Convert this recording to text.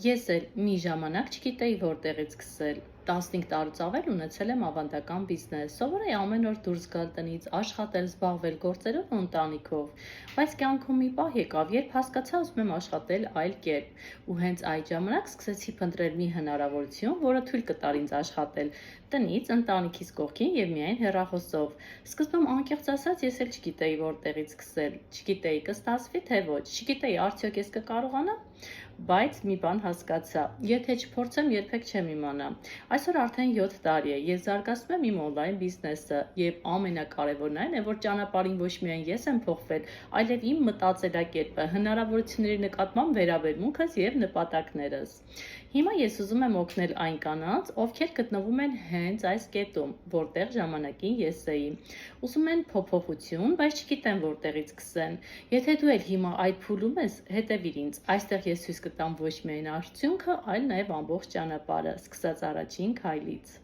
Ես էլ մի ժամանակ չգիտեի որտեղից սկսել։ 15 տարուց ավել ունեցել եմ ավանդական բիզնես, սովորեի ամեն օր դուրս գալ տնից, աշխատել, զբաղվել գործերով ու ընտանիքով։ Բայց կյանքում մի պահ եկավ, երբ հասկացա ուզում եմ աշխատել այլ կերպ։ Ու հենց այդ ժամանակ սկսեցի փնտրել մի հնարավորություն, որը թույլ կտար ինձ աշխատել տնից, ընտանիքիս կողքին և միայն հեռախոսով։ Սկզբում անկեղծ ասած ես էլ չգիտեի որտեղից սկսել, չգիտեի կստացվի թե ոչ, չգիտեի արդյոք ես կկարողանամ, բայց մի բան հասկացա, եթե չփորձեմ, երբեք չեմ իմանա։ Այսօր արդեն 7 տարի է, ես զարգացնում եմ իմ օնլայն բիզնեսը, եւ ամենակարևորն այն է, որ ճանապարհին ոչ միայն ես եմ փոխվել, այլև իմ մտածելակերպը, հնարավորությունների նկատմամբ վերաբերմունքս եւ նպատակներս։ Հիմա ես ուզում եմ օգնել այն կանանց, ովքեր գտնվում են հենց այս կետում, որտեղ ժամանակին ես էի։ Ուզում են փոփոխություն, բայց չգիտեն որտեղից սկսեն։ Եթե դու էլ հիմա այդ փուլում ես, հետևիր ինձ։ Այստեղ ես ցույց կտամ ոչ միայն արդյունքը, այլ նաև ամբողջ ճանապարհը, սկսած առաջին քայլից։